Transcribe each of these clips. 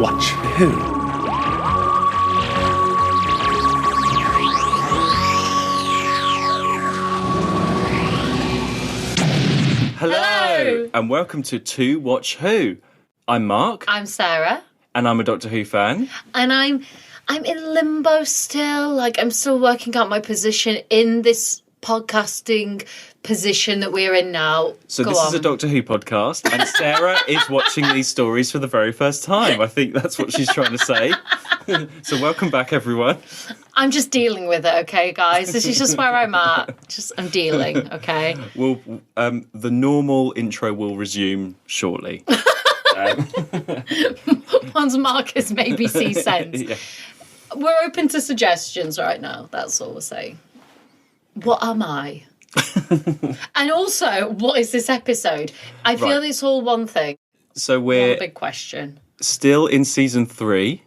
Watch Who? Hello, and welcome to Watch Who. I'm Mark. I'm Sarah. And I'm a Doctor Who fan. And I'm in limbo still. Like, I'm still working out my position in this podcasting position that we're in now. So this is a Doctor Who podcast, and Sarah is watching these stories for the very first time. I think that's what she's trying to say. So welcome back, everyone. I'm just dealing with it, okay, guys? This is just where I'm at. I'm dealing, okay? Well, the normal intro will resume shortly. Once Marcus maybe sees sense. Yeah. We're open to suggestions right now. That's all we're saying. What am I? And also, what is this episode? I feel it's all one thing. So we're one big question. Still in season 3.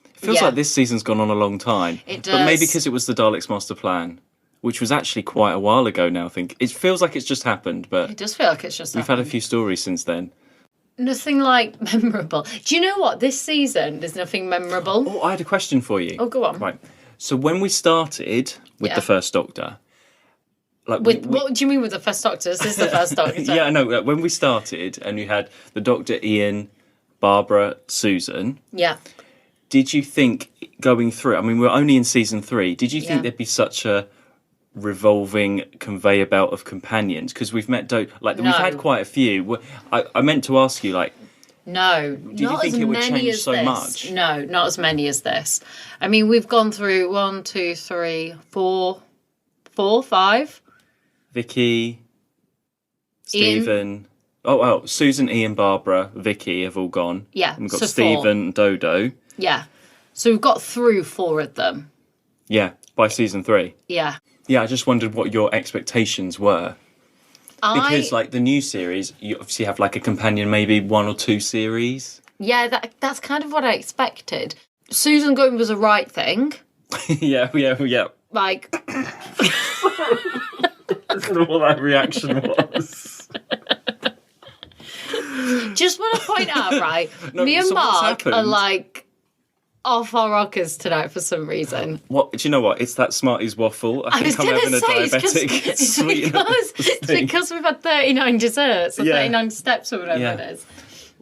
It feels like this season's gone on a long time. It does. But maybe because it was the Daleks' master plan, which was actually quite a while ago now, I think. It feels like it's just happened, but It does feel like it's just we've had a few stories since then. Nothing like memorable. Do you know what? This season, there's nothing memorable. Oh, I had a question for you. Oh, go on. Right. So when we started with the First Doctor... What do you mean with the First Doctor? This is the First Doctor. Yeah, I know. When we started and you had the Doctor, Ian, Barbara, Susan... Yeah. Did you think, going through... I mean, we're only in season 3. Did you think there'd be such a revolving conveyor belt of companions? Because we've met... we've had quite a few. I meant to ask you, No, do you think it would change so much? No, not as many as this. I mean, we've gone through 1, 2, 3, 4, 5. Vicky, Steven... Oh, Susan, Ian, Barbara, Vicky have all gone. Yeah, And we've got so Steven and Dodo. Yeah. So we've got through 4 of them. Yeah, by season 3. Yeah. Yeah, I just wondered what your expectations were. Because, the new series, you obviously have, a companion, maybe 1 or 2 series. Yeah, that's kind of what I expected. Susan going was a right thing. Yeah. Like... I don't know what that reaction was. Just want to point out, right? No, me and so what's Mark happened? are off our rockers tonight for some reason. What? Do you know what? It's that Smarties waffle. I think I'm having a diabetic sweetener. It's because we've had 39 desserts or 39 steps or whatever it is.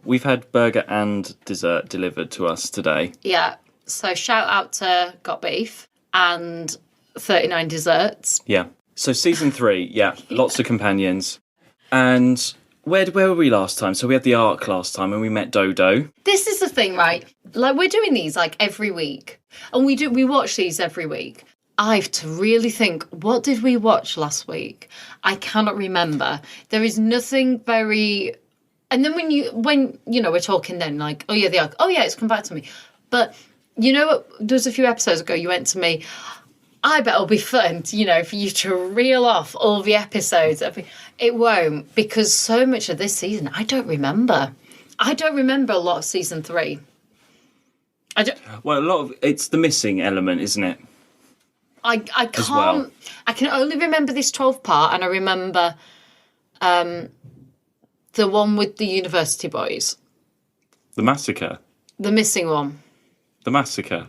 We've had burger and dessert delivered to us today. Yeah. So shout out to Got Beef and 39 desserts. Yeah. So season 3, lots of companions. And where were we last time? So we had the Ark last time and we met Dodo. This is the thing, right? We're doing these every week. And we watch these every week. I have to really think, what did we watch last week? I cannot remember. There is nothing very... And then when we're talking then the Ark. Oh yeah, it's come back to me. But you know what? There was a few episodes ago you went to me... I bet it'll be fun, for you to reel off all the episodes. It won't, because so much of this season, I don't remember. I don't remember a lot of season 3. Well, a lot of it's the missing element, isn't it? I can't. As well. I can only remember this 12th part, and I remember the one with the university boys. The massacre. The missing one. The massacre.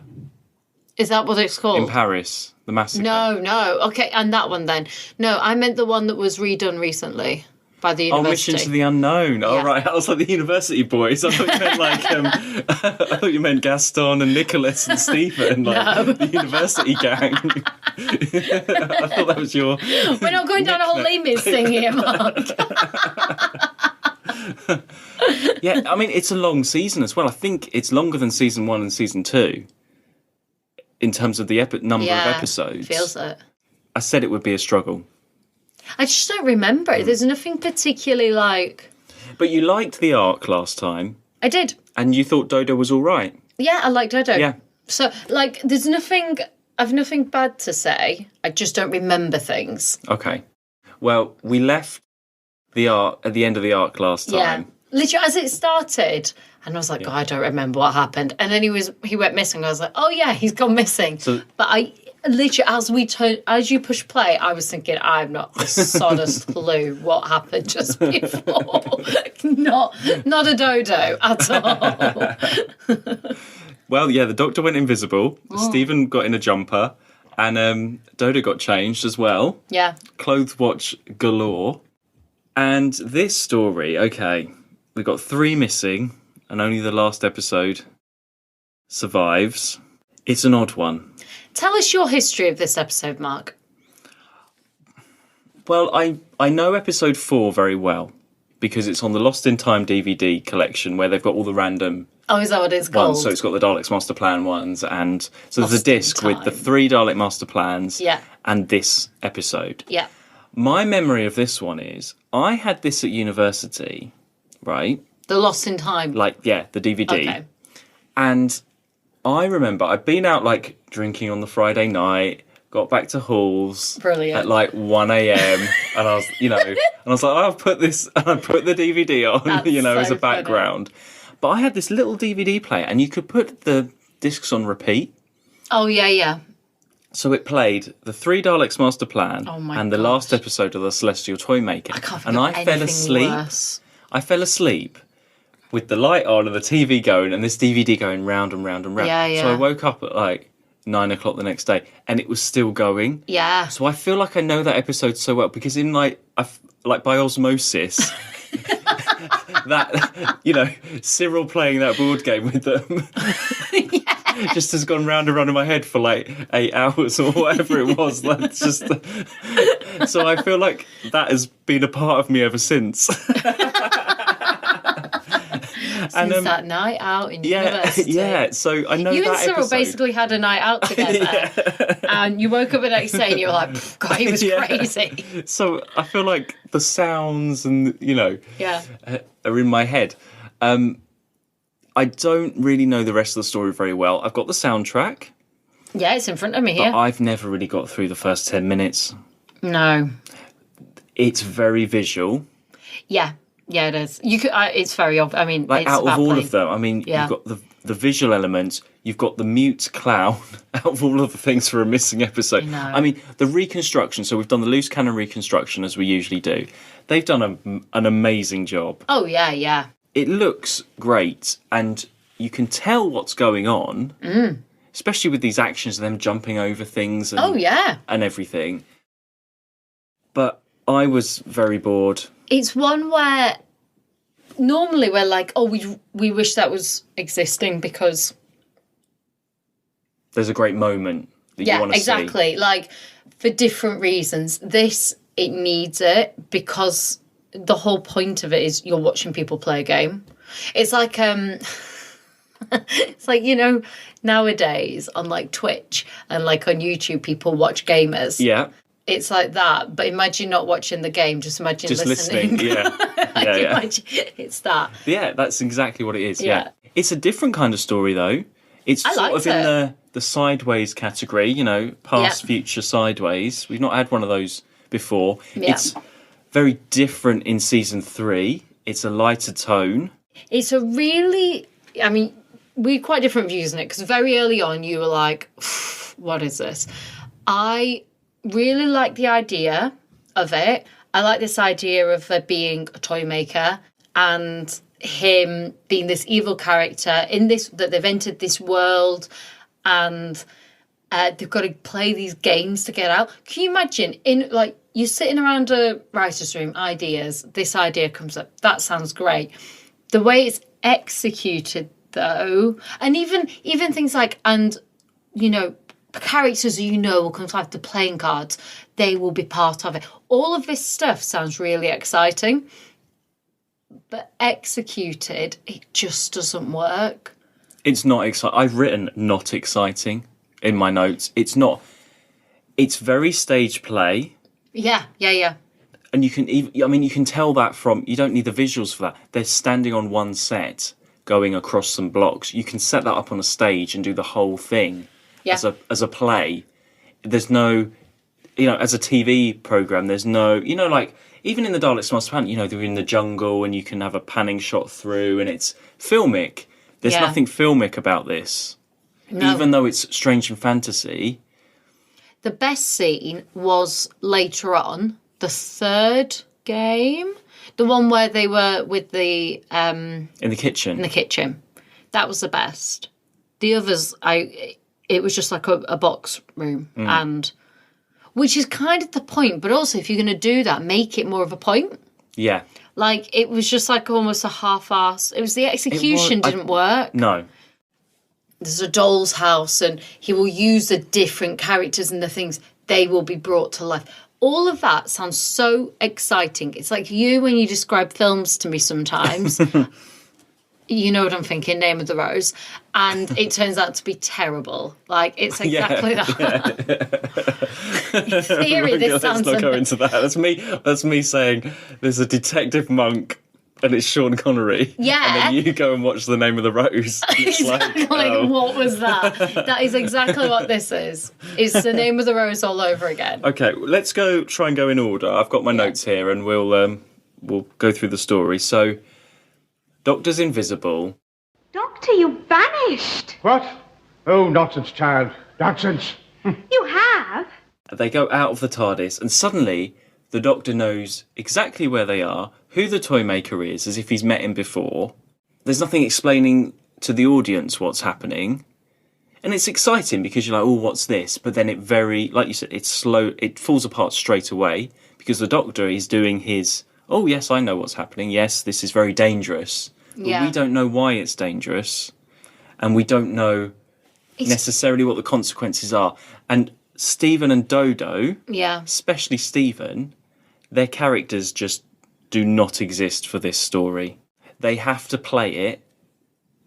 Is that what it's called? In Paris. The massacre. No. Okay, and that one then. No, I meant the one that was redone recently by the university. Oh, Mission to the Unknown. Yeah. Oh, right. I was like the university boys. I thought you meant I thought you meant Gaston and Nicholas and Stephen, the university gang. I thought that was your... We're not going down a whole limits thing here, Mark. Yeah, I mean, it's a long season as well. I think it's longer than season 1 and season 2. In terms of the number of episodes. Feels it. I said it would be a struggle. I just don't remember it. There's nothing particularly But you liked the Ark last time. I did. And you thought Dodo was all right. Yeah, I liked Dodo. Yeah. So, there's nothing... I've nothing bad to say. I just don't remember things. Okay. Well, we left the Ark at the end of the Ark last time. Yeah. Literally, as it started... And I was like, God, I don't remember what happened. And then he went missing. I was like, oh, yeah, he's gone missing. So, but literally, as you push play, I was thinking, I've not the soddest clue what happened just before. not a dodo at all. Well, yeah, the Doctor went invisible. Stephen got in a jumper. And Dodo got changed as well. Yeah. Clothes watch galore. And this story, okay, we got 3 missing, and only the last episode survives. It's an odd one. Tell us your history of this episode, Mark. Well, I know episode 4 very well, because it's on the Lost in Time DVD collection where they've got all the random... Oh, is that what it's called? So it's got the Daleks Master Plan ones, and so there's a disc with the 3 Dalek Master Plans and this episode. Yeah. My memory of this one is, I had this at university, right? The Lost in Time. The DVD. Okay. And I remember I'd been out, drinking on the Friday night, got back to halls Brilliant. at 1 a.m. and I was like, I'll put this, and I put the DVD on, That's as a so background. Funny. But I had this little DVD player, and you could put the discs on repeat. Oh, yeah. So it played the 3 Daleks Master Plan and the gosh. last episode of the Celestial Toymaker. I can't think and of I fell asleep. Worse. I fell asleep with the light on and the TV going, and this DVD going round and round and round. Yeah. So I woke up at 9 o'clock the next day, and it was still going. Yeah. So I feel like I know that episode so well, because in by osmosis... that, Cyril playing that board game with them just has gone round and round in my head for 8 hours or whatever it was. That's just so I feel like that has been a part of me ever since. Since that night out in university. Yeah, so I know you that and Cyril episode. basically had a night out together, and you woke up the next day and you were like, God, he was crazy. So I feel like the sounds and, are in my head. I don't really know the rest of the story very well. I've got the soundtrack. Yeah, it's in front of me here. But I've never really got through the first 10 minutes. No. It's very visual. Yeah, it is. You could. It's very obvious. I mean, it's out of all playing. of them, you've got the visual elements, you've got the mute clown, out of all of the things for a missing episode. I mean, the reconstruction, so we've done the loose cannon reconstruction as we usually do. They've done an amazing job. Oh, yeah. It looks great, and you can tell what's going on, especially with these actions of them jumping over things and, and everything. But I was very bored. It's one where normally we're like, oh, we wish that was existing because... There's a great moment that you want to see. Yeah, exactly. For different reasons. This, it needs it because the whole point of it is you're watching people play a game. It's like... it's like, nowadays on Twitch and on YouTube, people watch gamers. Yeah. It's like that, but imagine not watching the game, just imagine listening. Yeah. Imagine, it's that. Yeah, that's exactly what it is, yeah. It's a different kind of story, though. It's sort of in the sideways category, past, future, sideways. We've not had one of those before. Yeah. It's very different in season 3. It's a lighter tone. It's a really... we had quite different views on it, because very early on you were like, what is this? I really like the idea of it. I like this idea of there being a toy maker and him being this evil character in this, that they've entered this world and they've got to play these games to get out. Can you imagine you're sitting around a writer's room, ideas, this idea comes up, that sounds great. The way it's executed though, and even things like, characters will come to life, the playing cards, they will be part of it. All of this stuff sounds really exciting, but executed, it just doesn't work. It's not exciting. I've written not exciting in my notes. It's not. It's very stage play. Yeah. And you can tell that from, you don't need the visuals for that. They're standing on one set, going across some blocks. You can set that up on a stage and do the whole thing. Yeah. As a play. There's no, as a TV program, there's no, even in the Daleks Master Plan, they're in the jungle and you can have a panning shot through and it's filmic. There's nothing filmic about this. No. Even though it's strange and fantasy. The best scene was later on, the third game, the one where they were with the in the kitchen. In the kitchen, that was the best. The others, it was just like a box room, and which is kind of the point. But also, if you're going to do that, make it more of a point. Yeah. Like, it was just like almost a half-ass. It was the execution didn't work. No. There's a doll's house, and he will use the different characters and the things. They will be brought to life. All of that sounds so exciting. It's like you when you describe films to me sometimes. You know what I'm thinking, Name of the Rose. And it turns out to be terrible. Like, it's exactly that. In theory, this sounds... Let's not go into that. That's me saying there's a detective monk and it's Sean Connery. Yeah. And then you go and watch The Name of the Rose. Exactly. What was that? That is exactly what this is. It's The Name of the Rose all over again. Okay, let's try and go in order. I've got my notes here and we'll go through the story. So... Doctor's invisible. Doctor, you vanished. What? Oh, nonsense, child. Nonsense. You have? They go out of the TARDIS and suddenly the Doctor knows exactly where they are, who the Toymaker is, as if he's met him before. There's nothing explaining to the audience what's happening. And it's exciting because you're like, oh, what's this? But then like you said, it's slow. It falls apart straight away because the Doctor is doing his, oh, yes, I know what's happening. Yes, this is very dangerous. But we don't know why it's dangerous, and we don't know necessarily what the consequences are. And Steven and Dodo, especially Steven, their characters just do not exist for this story. They have to play it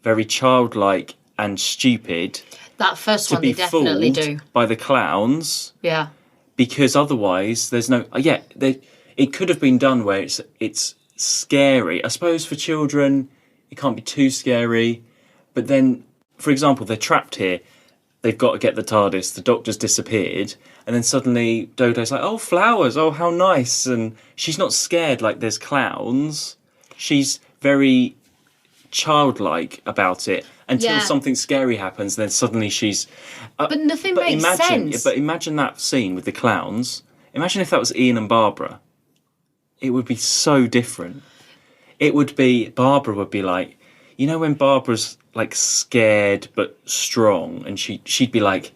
very childlike and stupid. That first one they definitely do. By the clowns. Yeah. Because otherwise there's no... it could have been done where it's scary. I suppose for children... It can't be too scary. But then, for example, they're trapped here. They've got to get the TARDIS. The Doctor's disappeared. And then suddenly Dodo's like, oh, flowers. Oh, how nice. And she's not scared like there's clowns. She's very childlike about it until something scary happens. Then suddenly she's... but nothing makes sense. But imagine that scene with the clowns. Imagine if that was Ian and Barbara. It would be so different. It would be, Barbara would be like, you know when Barbara's like scared but strong and she'd be like,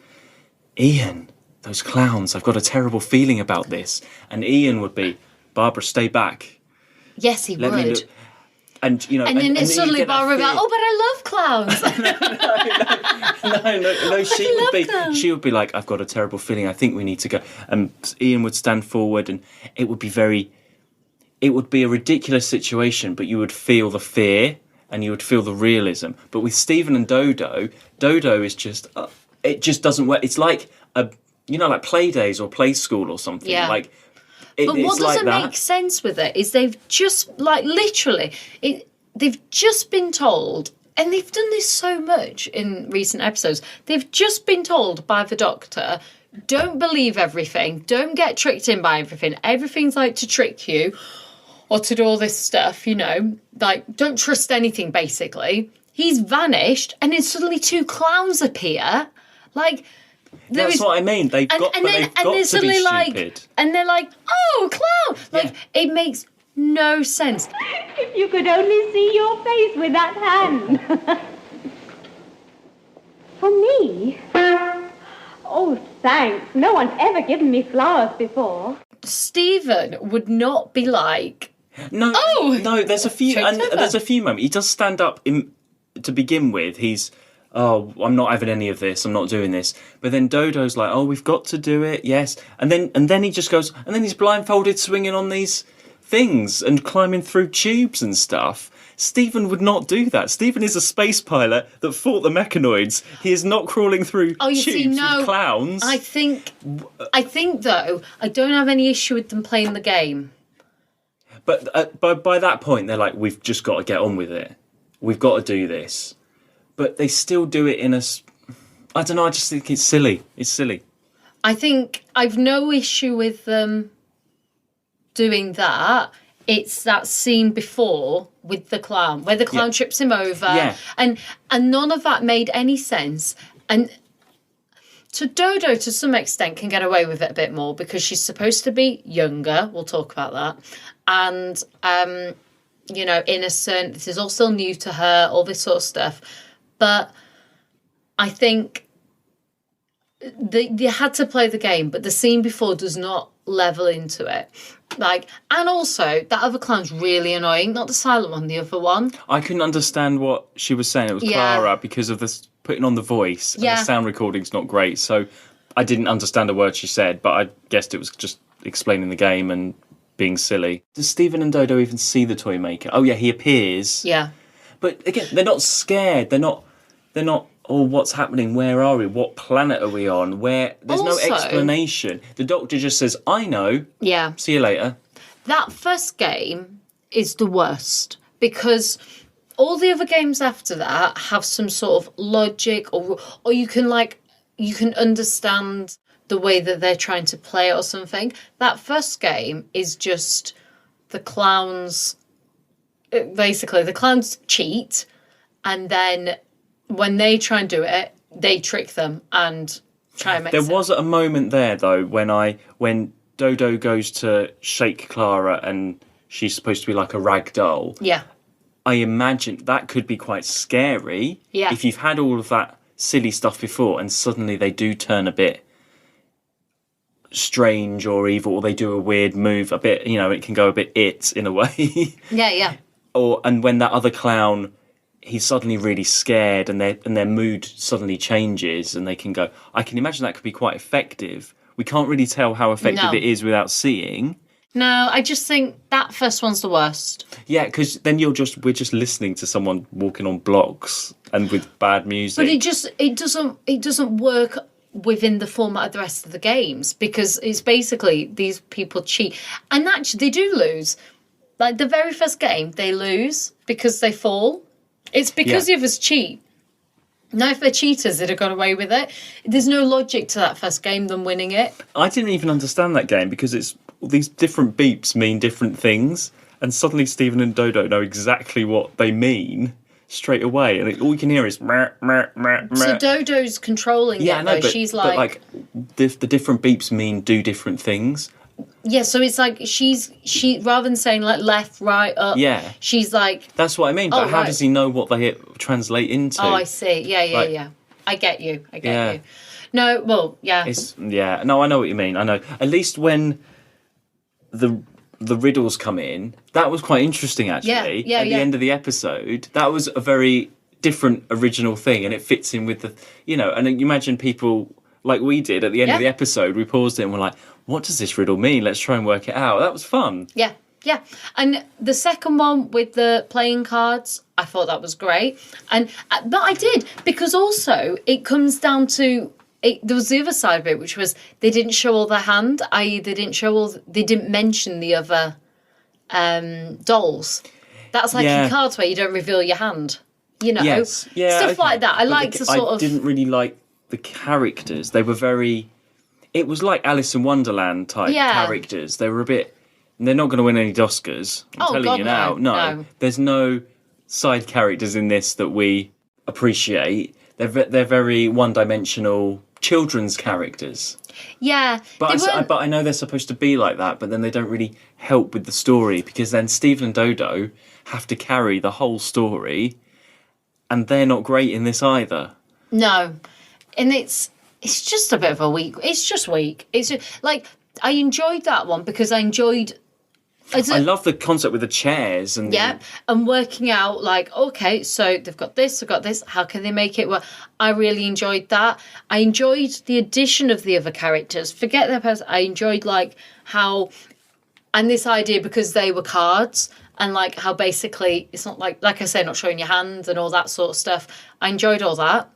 Ian, those clowns, I've got a terrible feeling about this. And Ian would be, Barbara, stay back. Yes, he would. And, you know... And then suddenly Barbara would be like, oh, but I love clowns. No, she would be like, I've got a terrible feeling, I think we need to go. And Ian would stand forward and it would be a ridiculous situation, but you would feel the fear and you would feel the realism. But with Steven and Dodo is just, it just doesn't work. It's like like play days or play school or something. Yeah. Like, but what doesn't make sense with it is they've just, like, literally, they've just been told, and they've done this so much in recent episodes, they've just been told by the Doctor, don't believe everything, don't get tricked in by everything, everything's like to trick you, or to do all this stuff, like, don't trust anything, basically. He's vanished, and then suddenly two clowns appear. Like, that's what I mean. They've got to be stupid. And they're like, oh, clown! Like, it makes no sense. If you could only see your face with that hand. For me? Oh, thanks. No one's ever given me flowers before. Stephen would not be like... No, there's a few moments. He does stand up to begin with. He's, I'm not having any of this. I'm not doing this. But then Dodo's like, oh, we've got to do it. Yes. And then he just goes, and then he's blindfolded swinging on these things and climbing through tubes and stuff. Stephen would not do that. Stephen is a space pilot that fought the mechanoids. He is not crawling through tubes with clowns. I think though, I don't have any issue with them playing the game. But by that point, they're like, we've just got to get on with it. We've got to do this. But they still do it in a... I don't know, I just think it's silly. It's silly. I think I've no issue with them doing that. It's that scene before with the clown, where the clown trips him over. Yeah. And none of that made any sense. And So Dodo, to some extent, can get away with it a bit more because she's supposed to be younger. We'll talk about that. And, innocent. This is all still new to her, all this sort of stuff. But I think they had to play the game, but the scene before does not level into it. And also, that other clown's really annoying. Not the silent one, the other one. I couldn't understand what she was saying. It was Clara because of this putting on the voice. And the sound recording's not great. So I didn't understand a word she said, but I guessed it was just explaining the game and being silly. Does Steven and Dodo even see the Toymaker? Oh, yeah, he appears. Yeah. But again, they're not scared. They're not, oh, what's happening? Where are we? What planet are we on? There's no explanation. The Doctor just says, I know. Yeah. See you later. That first game is the worst because all the other games after that have some sort of logic or you can understand the way that they're trying to play it or something. That first game is just the clowns. Basically, the clowns cheat, and then when they try and do it, they trick them and try and make sense. There was a moment there, though, when Dodo goes to shake Clara and she's supposed to be like a rag doll. Yeah. I imagine that could be quite scary. Yeah. If you've had all of that silly stuff before and suddenly they do turn a bit strange or evil, or they do a weird move, a bit, it can go a bit in a way. Yeah. And when that other clown, he's suddenly really scared and their mood suddenly changes and they can go, I can imagine that could be quite effective. We can't really tell how effective it is without seeing. No, I just think that first one's the worst. Yeah, because then we're just listening to someone walking on blocks and with bad music. But it doesn't work within the format of the rest of the games because it's basically these people cheat. And actually, they do lose. Like the very first game, they lose because they fall. It's because the others cheat. Now, if they're cheaters, they'd have got away with it. There's no logic to that first game, them winning it. I didn't even understand that game because these different beeps mean different things, and suddenly Steven and Dodo know exactly what they mean straight away, and all you can hear is meh, meh, meh, meh. So Dodo's controlling it, though. She's the different beeps mean do different things. Yeah, so it's like she rather than saying like left, right, up. Yeah, she's like. That's what I mean. But how does he know what they translate into? Oh, I see. Yeah. I get you. You. No, well, yeah. No, I know what you mean. I know. At least when the riddles come in, that was quite interesting actually. Yeah. At the end of the episode, that was a very different original thing, and it fits in with the And you imagine people like we did at the end of the episode. We paused it and we're like, what does this riddle mean? Let's try and work it out. That was fun. Yeah. And the second one with the playing cards, I thought that was great. But I did, because also it comes down to, there was the other side of it, which was they didn't show all their hand, i.e. they didn't mention the other dolls. That's like in cards where you don't reveal your hand. Yes. Yeah, stuff like that. I didn't really like the characters. They were very... It was like Alice in Wonderland type characters. They were a bit... They're not going to win any Oscars. I'm telling you now. No. There's no side characters in this that we appreciate. They're very one-dimensional children's characters. Yeah. But I know they're supposed to be like that, but then they don't really help with the story, because then Steven and Dodo have to carry the whole story, and they're not great in this either. No. And it's just a bit of a weak... It's just weak. It's just, like, I enjoyed that one because I enjoyed... I love the concept with the chairs and... Yeah, and working out, like, okay, so they've got this, how can they make it work? I really enjoyed that. I enjoyed the addition of the other characters. Forget their person. I enjoyed, like, how... And this idea, because they were cards, and, like, how basically it's not like I say, not showing your hand and all that sort of stuff. I enjoyed all that.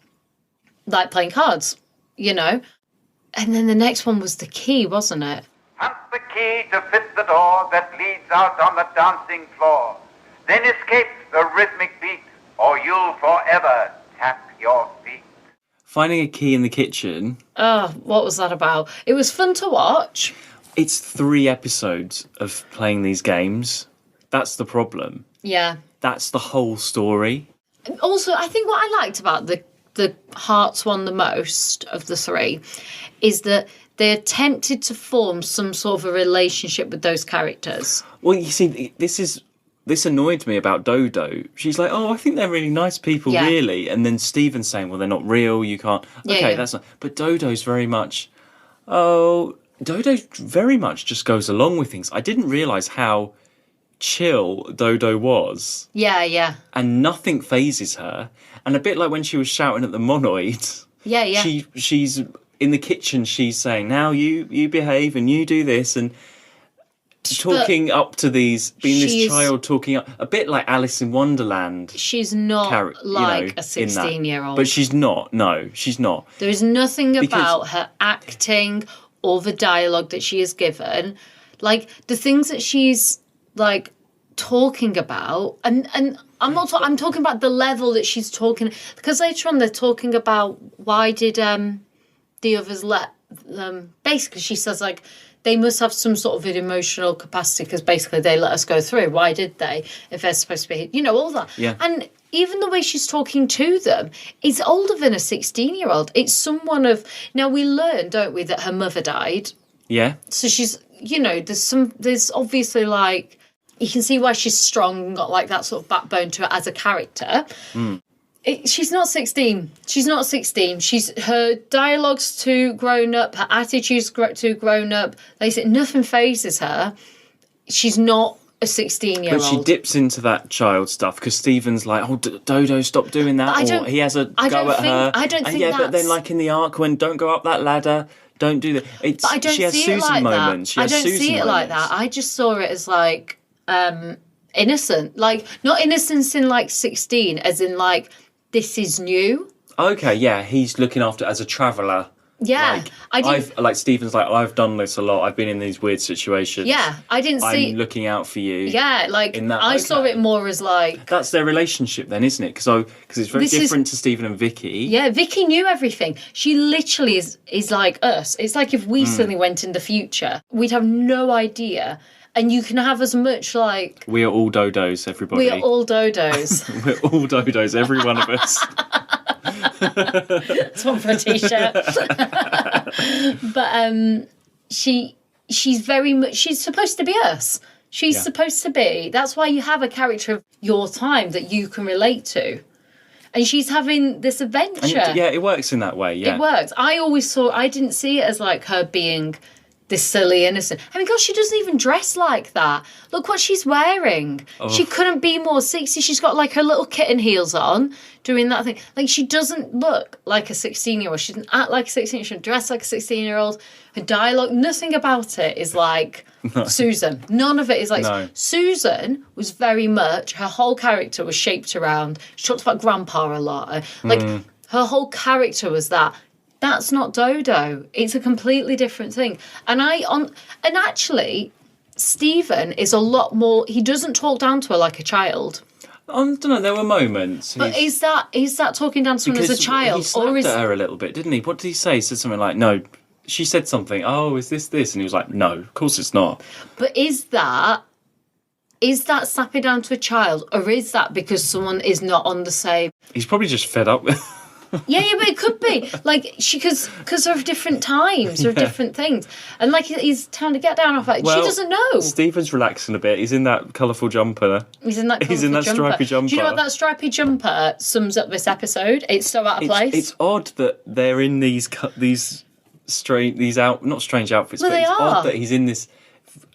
Like playing cards, And then the next one was the key, wasn't it? Hunt the key to fit the door that leads out on the dancing floor. Then escape the rhythmic beat, or you'll forever tap your feet. Finding a key in the kitchen. Oh, what was that about? It was fun to watch. It's 3 episodes of playing these games. That's the problem. Yeah. That's the whole story. Also, I think what I liked about the the hearts one the most of the three is that they attempted to form some sort of a relationship with those characters. Well, you see, this annoyed me about Dodo. She's like, oh, I think they're really nice people, really. And then Steven's saying, well, they're not real, you can't. Okay, that's not. But Dodo's very much, Dodo very much just goes along with things. I didn't realise how chill Dodo was. Yeah. And nothing phases her. And a bit like when she was shouting at the monoid. Yeah. She's in the kitchen, she's saying, now you behave and you do this, and talking up to these, being this child talking up, a bit like Alice in Wonderland. She's not a 16-year-old. But she's not. No, she's not. There is nothing about her acting or the dialogue that she is given. Like, the things that she's, like, talking about, and I'm talking about the level that she's talking, because later on they're talking about why did the others let them, basically she says, like, they must have some sort of an emotional capacity because basically they let us go through. Why did they? If they're supposed to be, all that. Yeah. And even the way she's talking to them is older than a 16-year-old. It's someone of, now we learn, don't we, that her mother died. Yeah. So she's, there's obviously, like, you can see why she's strong, got like that sort of backbone to her as a character. She's not 16. She's not 16. Her dialogue's too grown up. Her attitude's too grown up. They say nothing phases her. She's not a 16-year-old. But she dips into that child stuff because Steven's like, oh, Dodo, stop doing that. Or he has a go at her. I don't think that's... But then, like in the arc, when don't go up that ladder, don't do that. But I don't see it like that. I don't see it like that. I just saw it as like innocent. Like, not innocence in like 16, as in like, this is new. Okay, yeah, he's looking after as a traveller. Yeah, like Stephen's like, I've done this a lot. I've been in these weird situations. Yeah, I didn't see. I'm looking out for you. Yeah, like I saw it more as like that's their relationship then, isn't it? Because it's very different to Steven and Vicky. Yeah, Vicky knew everything. She literally is like us. It's like if we suddenly went in the future, we'd have no idea. And you can have as much like... We are all Dodos, everybody. We are all Dodos. We're all Dodos, every one of us. It's one for a T-shirt. But she's very much... She's supposed to be us. She's supposed to be. That's why you have a character of your time that you can relate to. And she's having this adventure. And it works in that way, yeah. It works. I didn't see it as like her being... this silly innocent. I mean, God, she doesn't even dress like that. Look what she's wearing. Oh. She couldn't be more 60. She's got like her little kitten heels on, doing that thing. Like, she doesn't look like a 16-year-old. She doesn't act like a 16-year-old. She doesn't dress like a 16-year-old. Her dialogue, nothing about it is like Susan. None of it is like... No. Susan was very much... Her whole character was shaped around... She talked about Grandpa a lot. Like, her whole character was that... That's not Dodo. It's a completely different thing. And actually, Steven is a lot more... He doesn't talk down to her like a child. I don't know, there were moments. But is that talking down to someone as a child? He slapped at her a little bit, didn't he? What did he say? He said something like, no... She said something, oh, is this? And he was like, no, of course it's not. But is that slapping down to a child? Or is that because someone is not on the same... He's probably just fed up with... Yeah, but it could be like because of different times or different things, and like he's trying to get down off it. Well, she doesn't know. Steven's relaxing a bit. He's in that colourful jumper. He's in that stripy jumper. Do you know what that stripy jumper sums up this episode? It's so out of place. It's odd that they're in these strange not strange outfits, well, but it's are. odd that he's in this.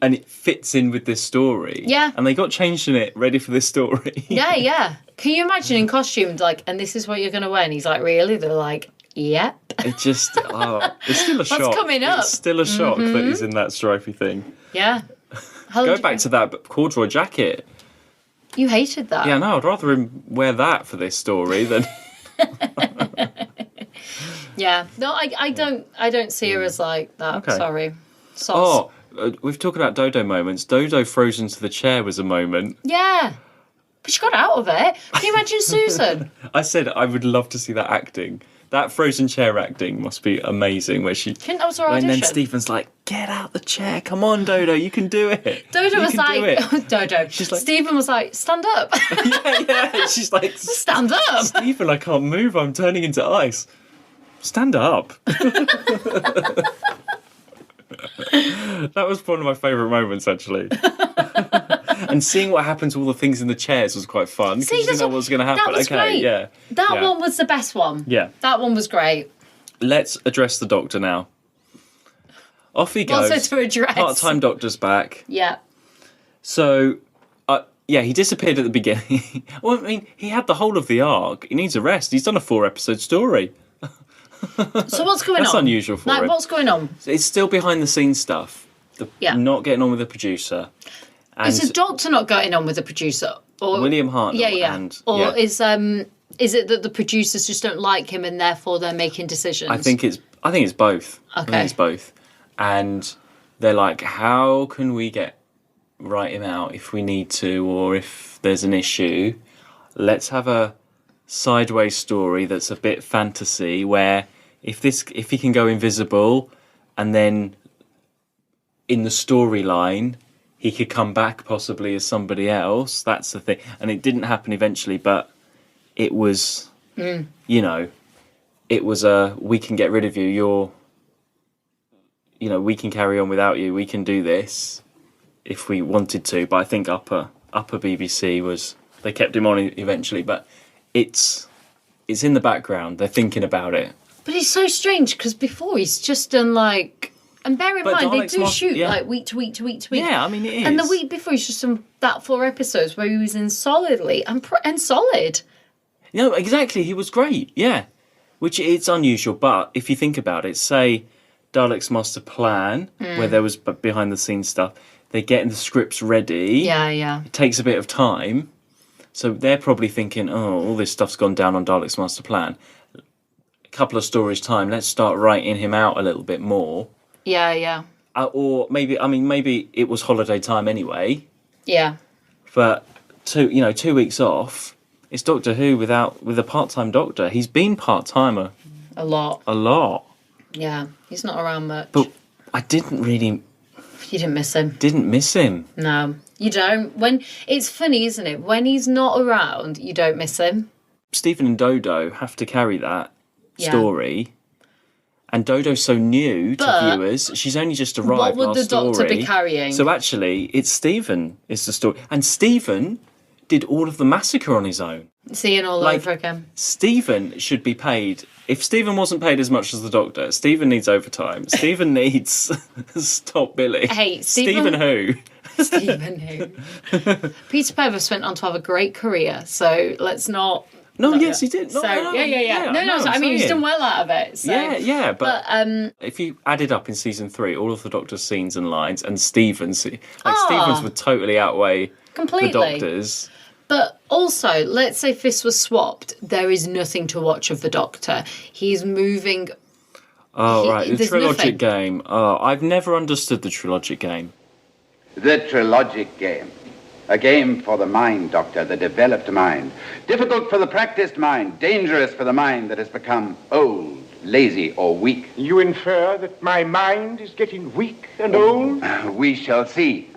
And it fits in with this story. Yeah. And they got changed in it, ready for this story. Yeah. Can you imagine in costume, like, and this is what you're going to wear? And he's like, really? They're like, yep. It just, it's still a shock. What's coming up? It's still a shock that he's in that stripy thing. Yeah. Go back to that corduroy jacket. You hated that. Yeah, no, I'd rather him wear that for this story than... Yeah. No, I don't see her as like that. Okay. Sorry. Sauce. We've talked about Dodo moments. Dodo frozen to the chair was a moment. Yeah. But she got out of it. Can you imagine Susan? I said I would love to see that acting. That frozen chair acting must be amazing. Where she, that was her audition. And then Stephen's like, "Get out the chair! Come on, Dodo, you can do it." Dodo was like, "Dodo." She's like, Stephen was like, "Stand up." yeah. She's like, "Stand up." Stephen, I can't move. I'm turning into ice. Stand up. That was one of my favourite moments, actually. And seeing what happened to all the things in the chairs was quite fun. Because you didn't know what was going to happen. That was great. Yeah. That one was the best one. Yeah. That one was great. Let's address the Doctor now. Off he goes. Also to address. Part-time Doctor's back. Yeah. So, he disappeared at the beginning. Well, I mean, he had the whole of the arc. He needs a rest. He's done a 4-episode story. So what's going on? That's unusual for him. What's going on? It's still behind-the-scenes stuff. Not getting on with the producer. And is the Doctor not getting on with the producer? Or William Hartnell. Yeah. And, is it that the producers just don't like him and therefore they're making decisions? I think it's both. Okay. I think it's both. And they're like, how can we write him out if we need to, or if there's an issue? Let's have a sideways story that's a bit fantasy, where if he can go invisible, and then in the storyline he could come back possibly as somebody else. That's the thing. And it didn't happen eventually, but it was, it was we can get rid of you. We can carry on without you. We can do this if we wanted to. But I think upper BBC they kept him on eventually. But it's in the background. They're thinking about it. But it's so strange because before he's just done like. And bear in mind, they do shoot like week to week to week to week. Yeah, I mean, it is. And the week before, he's just done that 4 episodes where he was in solidly and solid. No, exactly. He was great. Yeah, which it's unusual. But if you think about it, say Dalek's Master Plan, where there was behind the scenes stuff, they're getting the scripts ready. Yeah. It takes a bit of time, so they're probably thinking, "Oh, all this stuff's gone down on Dalek's Master Plan. A couple of stories time. Let's start writing him out a little bit more." Yeah. Or maybe it was holiday time anyway. Yeah. But 2 weeks off, it's Doctor Who with a part-time Doctor. He's been part-timer a lot. Yeah, he's not around much. But I didn't really. You didn't miss him. Didn't miss him. No, you don't. When it's funny, isn't it? When he's not around, you don't miss him. Steven and Dodo have to carry that story. And Dodo's so new to viewers. She's only just arrived. What would the Doctor be carrying? So actually, it's Steven is the story. And Steven did all of the massacre on his own. Seeing all over again. Steven should be paid. If Steven wasn't paid as much as the Doctor, Steven needs overtime. Steven needs stop billing. Hey, Steven who? Steven who? Peter Pevers went on to have a great career, so let's not... No, yes, he did. Yeah. I mean, he's done well out of it. So. Yeah, but if you added up in season 3 all of the Doctor's scenes and lines, and Steven's would totally outweigh the Doctor's. But also, let's say if this was swapped, there is nothing to watch of the Doctor. He's moving. Oh, right, the Trilogic game. Oh, I've never understood the Trilogic game. The Trilogic game. A game for the mind, Doctor, the developed mind. Difficult for the practiced mind, dangerous for the mind that has become old, lazy, or weak. You infer that my mind is getting weak and old? We shall see.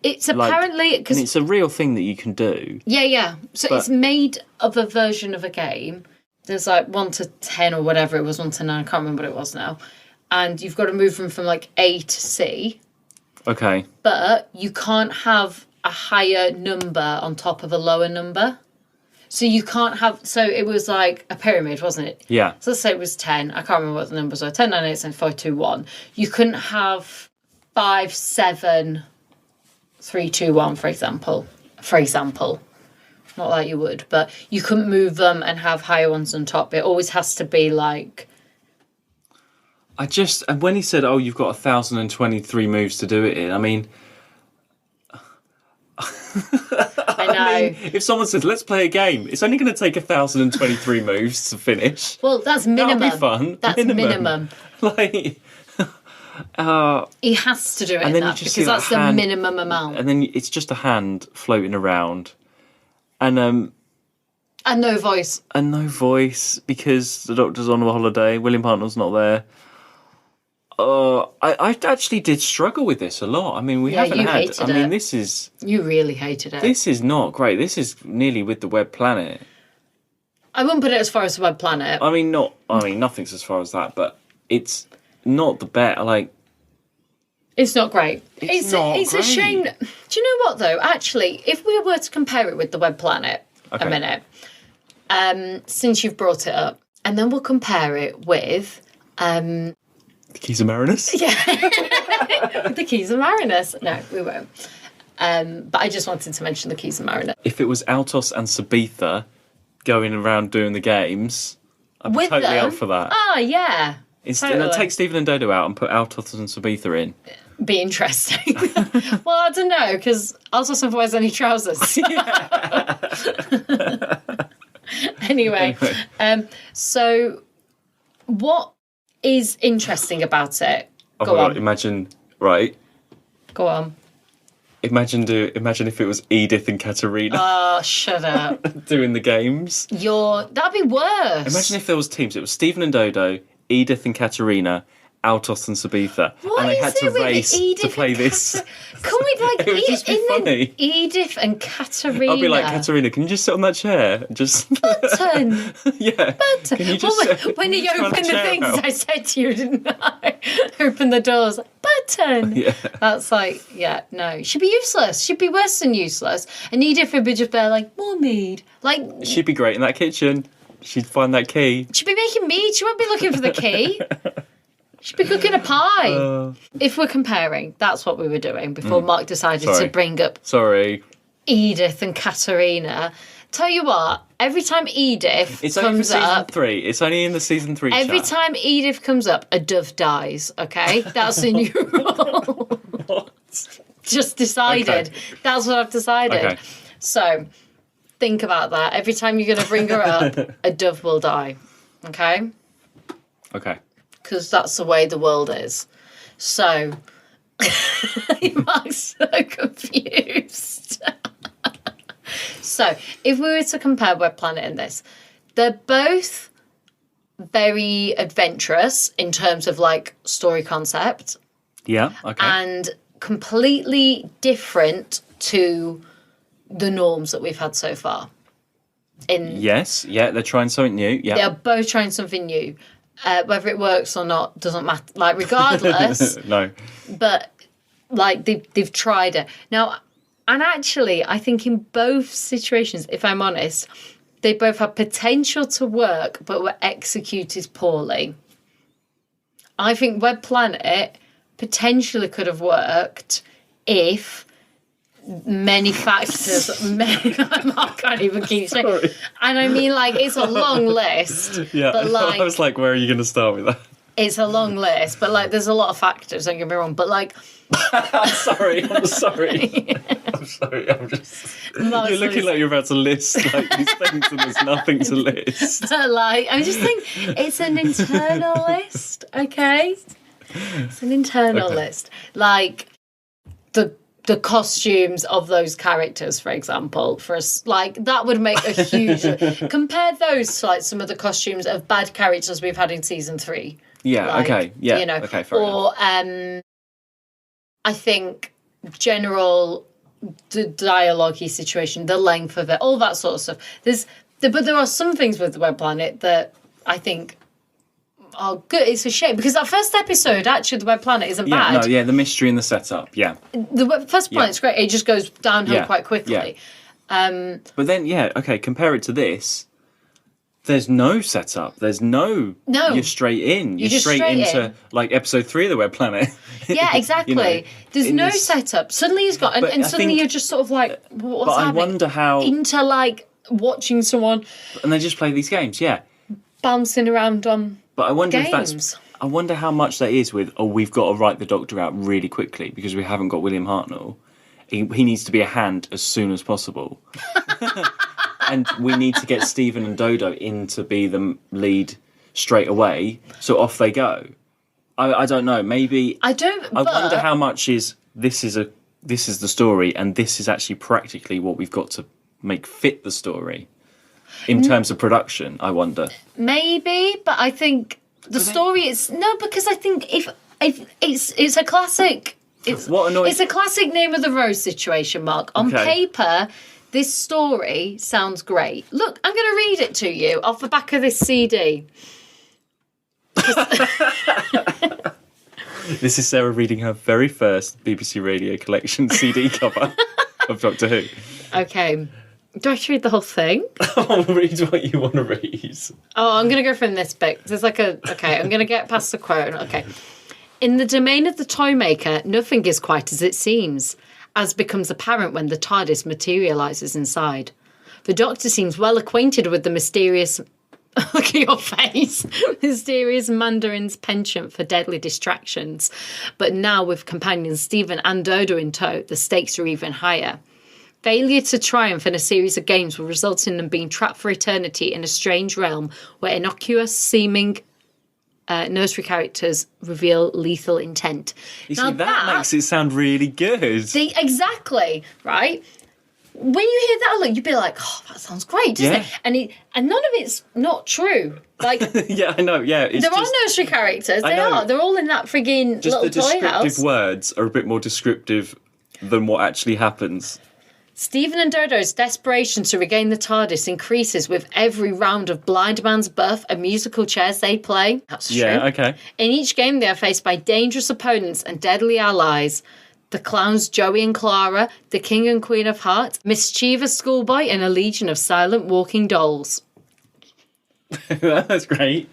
It's apparently... and it's a real thing that you can do. Yeah. So it's made of a version of a game. There's 1 to 10 or whatever it was, 1 to 9, I can't remember what it was now. And you've got to move them from A to C. Okay. But you can't have a higher number on top of a lower number. So you can't have... So it was like a pyramid, wasn't it? Yeah. So let's say it was 10. I can't remember what the numbers were. 10, 9, 8, 7, 5, 2, 1. You couldn't have 5, 7, 3, 2, 1, for example. Not like you would, but you couldn't move them and have higher ones on top. It always has to be like... And when he said, you've got 1,023 moves to do it in, I mean... I know. If someone says, let's play a game, it's only going to take 1,023 moves to finish. Well, that's minimum. That'll be fun. That's minimum. He has to do it in that because that's the minimum amount. And then it's just a hand floating around. And And no voice. And no voice because the Doctor's on a holiday. William Hartnell's not there. I actually did struggle with this a lot. I mean, we haven't had. I mean, this is. You really hated it. This is not great. This is nearly with the Web Planet. I wouldn't put it as far as the Web Planet. I mean, nothing's as far as that, but it's not the best. Like, it's not great. It's great. a shame. Do you know what though? Actually, if we were to compare it with the Web Planet, a minute, since you've brought it up, and then we'll compare it with. The Keys of Marinus? Yeah. The Keys of Marinus. No, we won't. But I just wanted to mention the Keys of Marinus. If it was Altos and Sabitha going around doing the games, I'd be totally up for that. Oh, yeah. Totally. Take Steven and Dodo out and put Altos and Sabitha in. Be interesting. Well, I don't know, because Altos never wears any trousers. Anyway, so what is interesting about it? Go on. Imagine, right? Go on. Imagine if it was Edith and Katerina. Oh, shut up. Doing the games. That'd be worse. Imagine if there was teams. It was Steven and Dodo, Edith and Katerina, Altos and Sabitha. What and they is had to it with race Edith to play and this. Can we It would just be funny. Edith and Katerina? I'll be like, Katerina, can you just sit on that chair? Just Button. Yeah. Button. Can you just when you open the things out? I said to you, didn't I? Open the doors. Button. Yeah. That's like, yeah, no. She'd be useless. She'd be worse than useless. And Edith would be just there like, more mead. Like, she'd be great in that kitchen. She'd find that key. She'd be making mead. She won't be looking for the key. She'd be cooking a pie. If we're comparing, that's what we were doing before Mark decided to bring up Edith and Katerina. Tell you what, every time Edith it's comes only for season up... 3. It's only in the season 3 Every chat. time Edith comes up, a dove dies, okay? That's the new rule. What? Just decided. Okay. That's what I've decided. Okay. So, think about that. Every time you're going to bring her up, a dove will die, okay? Okay. Because that's the way the world is. So, Mark's so confused. So, if we were to compare Web Planet and this, they're both very adventurous in terms of like story concept. Yeah, okay. And completely different to the norms that we've had so far. Yes, yeah, they're trying something new. Yeah. They're both trying something new. Whether it works or not doesn't matter. Like, regardless. No. But, like, they've tried it. Now, and actually, I think in both situations, if I'm honest, they both had potential to work, but were executed poorly. I think Web Planet potentially could have worked if many factors, I can't even keep saying. Sorry. And I mean, like, it's a long list. Yeah, but like, I was like, where are you going to start with that? It's a long list, but like, there's a lot of factors, don't get me wrong, but like... I'm sorry. I'm sorry, I'm just... You're looking like you're about to list like these things and there's nothing to list. But like, I just think it's an internal list, okay? It's an internal list. Like, the costumes of those characters, for example, for us, like, that would make a huge... Compare those to, like, some of the costumes of bad characters we've had in season 3. Yeah, like, okay, yeah, you know, okay, fair or enough. I think general the dialogue-y situation, the length of it, all that sort of stuff. But there are some things with the Web Planet that I think are good. It's a shame because that first episode, actually, the Web Planet isn't bad. The mystery and the setup, yeah. The first planet's great. It just goes downhill quite quickly. Yeah. But then, compare it to this. There's no setup. There's no. You're straight in. You're straight into like episode 3 of the Web Planet. Yeah, exactly. You know, there's no setup. Suddenly he's got, and suddenly you're just sort of like, what's happening? I wonder how into like watching someone, and they just play these games, bouncing around on. But I wonder games. if that's. I wonder how much that is with. Oh, we've got to write the Doctor out really quickly because we haven't got William Hartnell. He needs to be a hand as soon as possible. And we need to get Steven and Dodo in to be the lead straight away. So off they go. I don't know. Maybe I wonder how much is this is the story, and this is actually practically what we've got to make fit the story. in terms of production, I wonder. Maybe, but I think the story is... No, because I think if it's a classic... It's a classic Name of the Rose situation, Mark. On paper, this story sounds great. Look, I'm going to read it to you off the back of this CD. This is Sarah reading her very first BBC Radio Collection CD cover of Doctor Who. Okay. Do I have to read the whole thing? I'll read what you want to read. Oh, I'm going to go from this bit. There's like a... Okay, I'm going to get past the quote. Okay. In the domain of the Toymaker, nothing is quite as it seems, as becomes apparent when the TARDIS materialises inside. The Doctor seems well acquainted with the mysterious... Look at your face. Mysterious Mandarin's penchant for deadly distractions. But now with companions Steven and Dodo in tow, the stakes are even higher. Failure to triumph in a series of games will result in them being trapped for eternity in a strange realm where innocuous-seeming nursery characters reveal lethal intent. You see, that makes it sound really good. Exactly, right? When you hear that, look, you'd be like, "Oh, that sounds great, doesn't it?" And none of it's not true. Like, yeah, I know. Yeah, there are nursery characters. They are. They're all in that frigging little toy house. Just the descriptive words are a bit more descriptive than what actually happens. Steven and Dodo's desperation to regain the TARDIS increases with every round of Blind Man's Buff and musical chairs they play. That's true. Yeah, okay. In each game, they are faced by dangerous opponents and deadly allies. The clowns Joey and Clara, the King and Queen of Hearts, mischievous schoolboy, and a legion of silent walking dolls. That's great.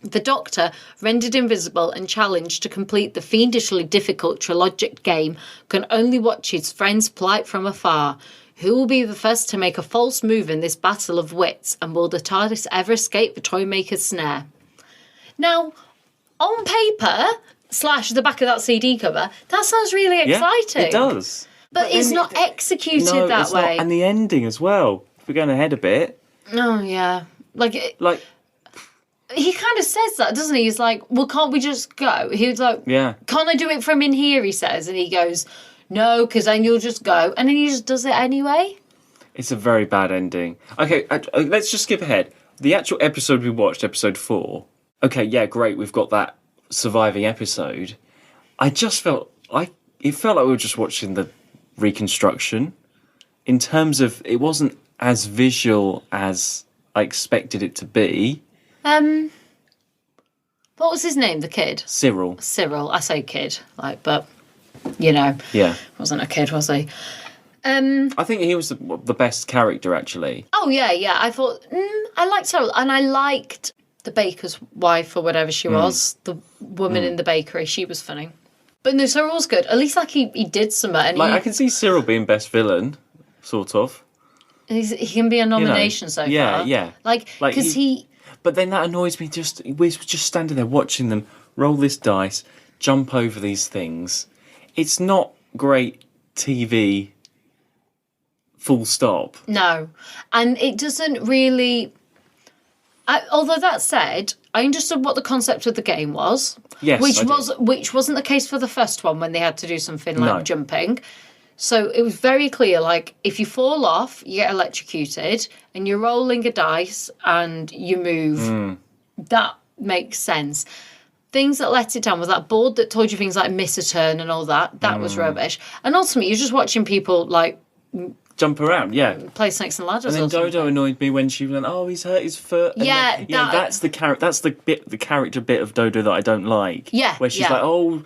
The Doctor, rendered invisible and challenged to complete the fiendishly difficult trilogic game, can only watch his friends plight from afar. Who will be the first to make a false move in this battle of wits, and will the TARDIS ever escape the Toymaker's snare? Now, on paper... / the back of that CD cover, that sounds really exciting. Yeah, it does. But it's not executed that way. Not. And the ending as well. If we're going ahead a bit. Oh, yeah. Like... He kind of says that, doesn't he? He's like, well, can't we just go? He's like, yeah. Can't I do it from in here, he says. And he goes, no, because then you'll just go. And then he just does it anyway. It's a very bad ending. Okay, let's just skip ahead. The actual episode we watched, episode 4. Okay, yeah, great, we've got that surviving episode. I just felt like we were just watching the reconstruction. In terms of, it wasn't as visual as I expected it to be. What was his name, the kid? Cyril. I say kid, but yeah, wasn't a kid, was he? I think he was the best character, actually. Oh yeah. I thought I liked Cyril, and I liked the baker's wife or whatever she was, the woman in the bakery. She was funny. But no, Cyril was good. At least he did something. And I can see Cyril being best villain, sort of. He can be a nomination so far. Yeah. Because he. But then that annoys me. We're just standing there watching them roll this dice, jump over these things. It's not great TV. Full stop. No, and it doesn't really. Although that said, I understood what the concept of the game was. Yes, which wasn't the case for the first one when they had to do something like jumping. So it was very clear, like, if you fall off, you get electrocuted, and you're rolling a dice, and you move. That makes sense. Things that let it down was that board that told you things like miss a turn and all that. That was rubbish. And ultimately, you're just watching people, like... jump around, yeah. Play Snakes and Ladders. And then Dodo annoyed me when she went, "Oh, he's hurt his foot." And then, that's the character bit of Dodo that I don't like. Yeah, where she's like, "Oh,"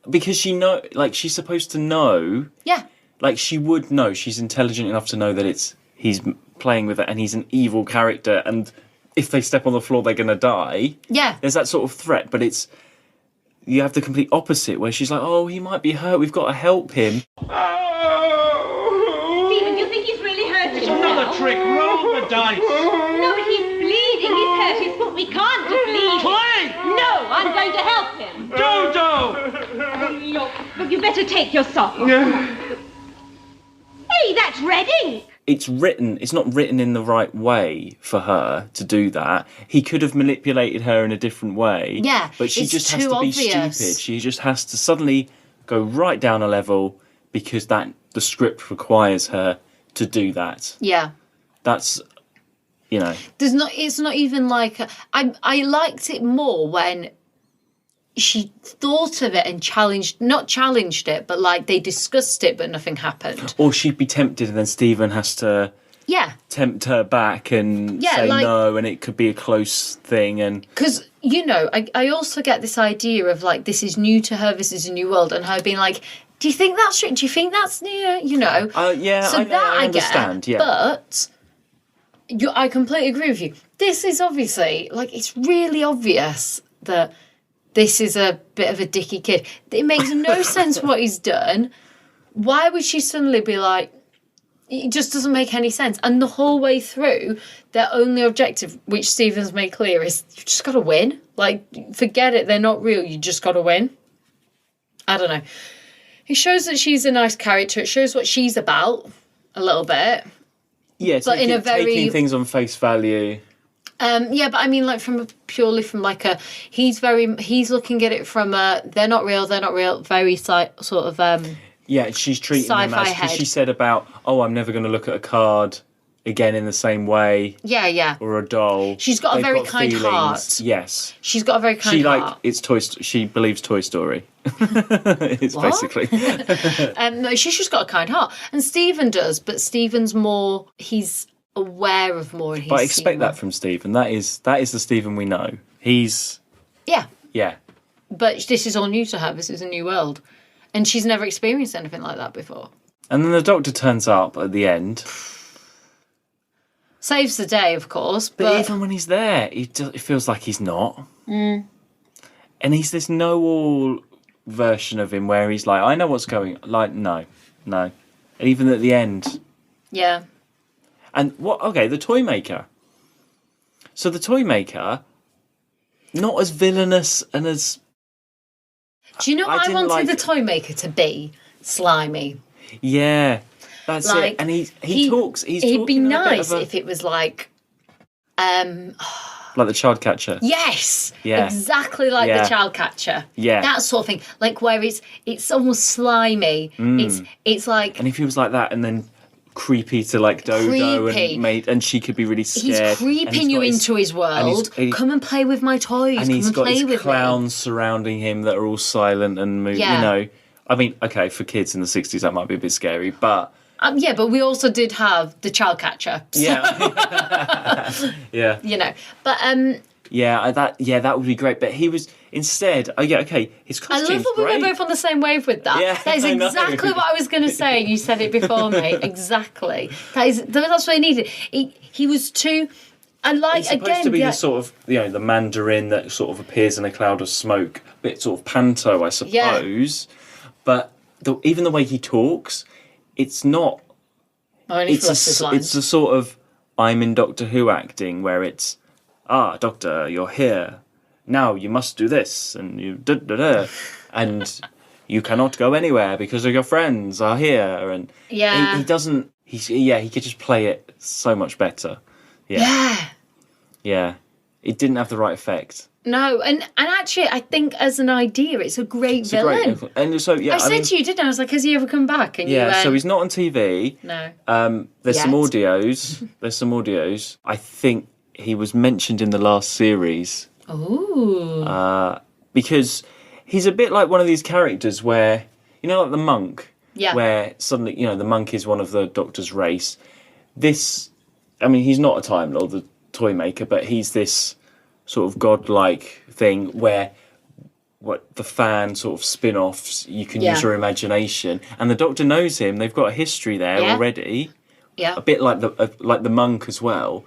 because she's supposed to know. Yeah. Like she would know. She's intelligent enough to know that he's playing with it, and he's an evil character, and if they step on the floor, they're gonna die. Yeah. There's that sort of threat, but you have the complete opposite where she's like, "Oh, he might be hurt. We've got to help him." Another trick. Roll the dice. No, but he's bleeding. He's hurt his foot. We can't just leave him. Play! No, I'm going to help him. Dodo! Look, you better take your sock off. Hey, that's red ink. It's not written in the right way for her to do that. He could have manipulated her in a different way. Yeah, but she just has to be stupid. She just has to suddenly go right down a level because the script requires her to do that. Yeah. you know. It's not even like I liked it more when she thought of it and not challenged it, but like they discussed it, but nothing happened. Or she'd be tempted, and then Steven has to tempt her back and say no, and it could be a close thing. And because I also get this idea of like this is new to her, this is a new world, and her being like, do you think that's true? Do you think that's new? Yeah, so I understand. Get, but I completely agree with you. This is obviously like it's really obvious that this is a bit of a dicky kid. It makes no sense what he's done. Why would she suddenly be like, it just doesn't make any sense. And the whole way through, their only objective, which Steven's made clear, is you just got to win. Like, forget it, they're not real, you just got to win. I don't know. It shows that she's a nice character. It shows what she's about a little bit. Yeah, but in a very... taking things on face value... yeah, but I mean, like purely from like he's looking at it from they're not real, very sort of yeah, she's treating them as, because she said about, I'm never going to look at a card again in the same way. Yeah. Or a doll. She's got a very kind heart. Yes. She's got a very kind heart. She believes Toy Story. It's what? Basically. No, she's just got a kind heart. And Steven does, but Steven's more, he's aware of more. And but I expect that from Steven. That is the Steven we know. He's... Yeah. But this is all new to her. This is a new world. And she's never experienced anything like that before. And then the Doctor turns up at the end. Saves the day, of course. But even when he's there, it feels like he's not. And he's this know-all version of him where he's like, I know what's going on. Like, no. And even at the end. Yeah. And the Toymaker. So the Toymaker, not as villainous and as... Do you know what I wanted the Toymaker to be? Slimy. Yeah, that's it. And he talks. He'd be nice if it was like, like the child catcher. Yes. Yeah. Exactly like the child catcher. Yeah. That sort of thing. Like where it's almost slimy. It's like. And if he was like that, and then creepy to like Dodo and she could be really scared. He's creeping you into his world. Come and play with my toys. And he's got his clowns me. Surrounding him that are all silent and moving. Yeah. You know, I mean, okay, for kids in the 60s that might be a bit scary, but but we also did have the child catcher. So. Yeah. Yeah. You know, but that would be great. But he was instead. His costume's I love that we were both on the same wave with that. Yeah, that is exactly what I was going to say. You said it before me. Exactly. That's what I needed. He was too. And like it's supposed to be the sort of the Mandarin that sort of appears in a cloud of smoke, a bit sort of panto, I suppose. Yeah. But even the way he talks, it's not. It's the sort of I'm in Doctor Who acting where it's. Doctor, you're here. Now you must do this, and you and you cannot go anywhere because your friends are here. And he doesn't. He could just play it so much better. Yeah. It didn't have the right effect. No, and actually, I think as an idea, it's a great villain. And so I said to you, didn't I? I was like, has he ever come back? And so he's not on TV. No. There's some audios. I think he was mentioned in the last series. Ooh. Because he's a bit like one of these characters where, like the monk. Yeah. Where suddenly, the monk is one of the Doctor's race. He's not a Time Lord, the Toymaker, but he's this sort of godlike thing where the fan sort of spin-offs, you can use your imagination. And the Doctor knows him. They've got a history there already. Yeah. A bit like the monk as well,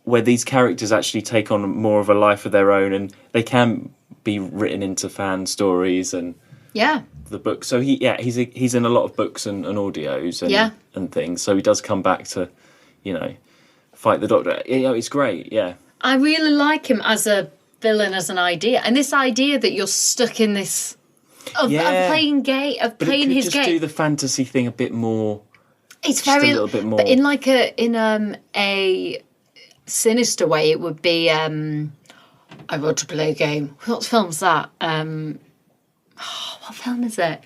where these characters actually take on more of a life of their own, and they can be written into fan stories and the book. So he's in a lot of books and audios and things. So he does come back to, fight the Doctor. It's great. Yeah. I really like him as a villain, as an idea, and this idea that you're stuck in this of playing his game. Just do the fantasy thing a bit more. It's very a little bit more, but in like a sinister way. It would be I want to play a game. What film's that? What film is it?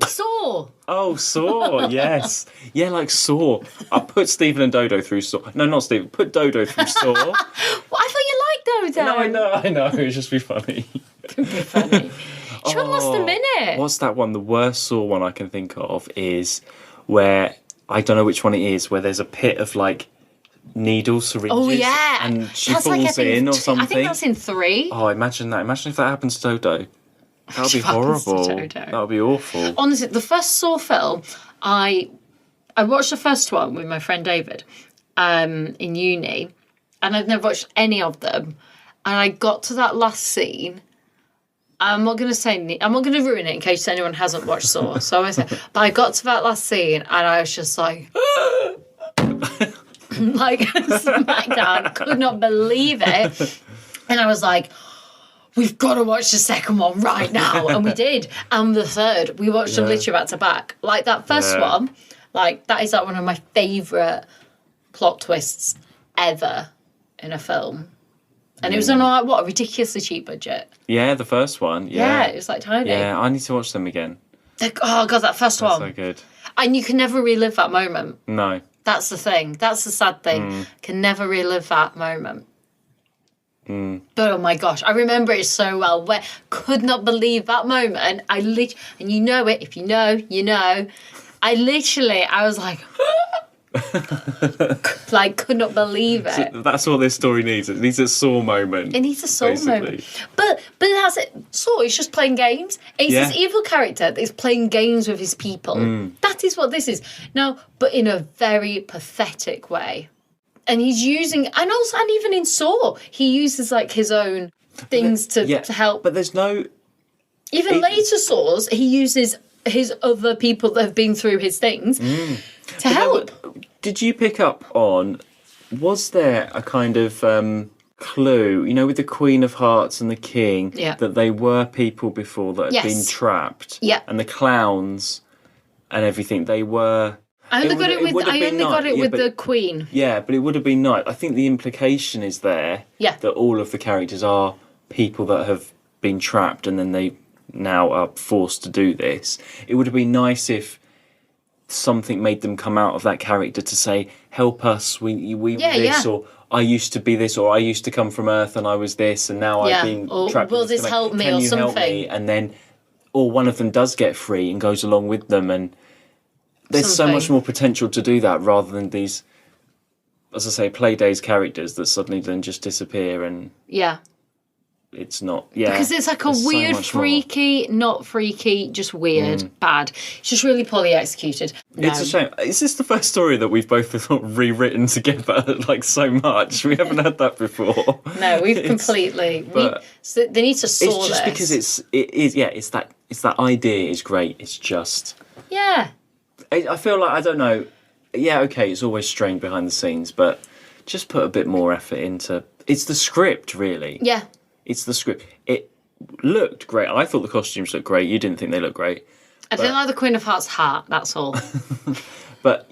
Saw. Oh, Saw, yes. Yeah, like Saw. I put Steven and Dodo through Saw. No, not Steven. Put Dodo through Saw. Well, I thought you liked Dodo. No, I know. It would just be funny. It would be funny. She hadn't lost a minute. What's that one? The worst Saw one I can think of is where, I don't know which one it is, where there's a pit of, like, needles, syringes. Oh, yeah. And she That's falls like, in or something. I think that's in 3. Oh, imagine that. Imagine if that happens to Dodo. That would be horrible. That would be awful. Honestly, the first Saw film, I watched the first one with my friend David in uni, and I'd never watched any of them. And I got to that last scene. I'm not going to ruin it in case anyone hasn't watched Saw. So I said, but I got to that last scene, and I was just like, like smackdown. Could not believe it, and I was like, we've got to watch the second one right now. And we did. And the third, we watched them literally back to back. Like that first one, like that is like one of my favourite plot twists ever in a film. And it was on like, what, a ridiculously cheap budget. Yeah, the first one. Yeah, it was like tiny. Yeah, I need to watch them again. Oh, God, that first one. So good. And you can never relive that moment. No. That's the thing. That's the sad thing. Can never relive that moment. But oh my gosh, I remember it so well. Where could not believe that moment. And you know it. If you know, you know. I was like, like could not believe it. So that's what this story needs. It needs a Saw moment. It needs a Saw moment. But that's it. Saw is just playing games. It's this evil character that is playing games with his people. That is what this is. Now, but in a very pathetic way. And he's using, and even in Saw, he uses like his own things to help. But there's no. Even later Saws, he uses his other people that have been through his things to help. Did you pick up on? Was there a kind of clue, with the Queen of Hearts and the King, that they were people before that had been trapped? Yeah. And the clowns and everything, they were. I only got it with the Queen. Yeah, but it would have been nice. I think the implication is there that all of the characters are people that have been trapped and then they now are forced to do this. It would have been nice if something made them come out of that character to say, help us, we were this, or I used to be this, or I used to come from Earth and I was this, and now I've been trapped. Will this help me, or something? Help me? And then, or one of them does get free and goes along with them, and there's so much more potential to do that rather than these, as I say, Playdays characters that suddenly then just disappear and it's not because it's like a weird freaky, not freaky, just weird, bad. It's just really poorly executed. It's a shame. Is this the first story that we've both sort of rewritten together like so much? We haven't had that before. No, we've completely. So they need to Saw this. It's just because it's that idea is great. It's just I feel like, I don't know, okay, it's always strained behind the scenes, but just put a bit more effort into... It's the script, really. Yeah. It's the script. It looked great. I thought the costumes looked great. You didn't think they looked great. I didn't like the Queen of Hearts hat, that's all. But,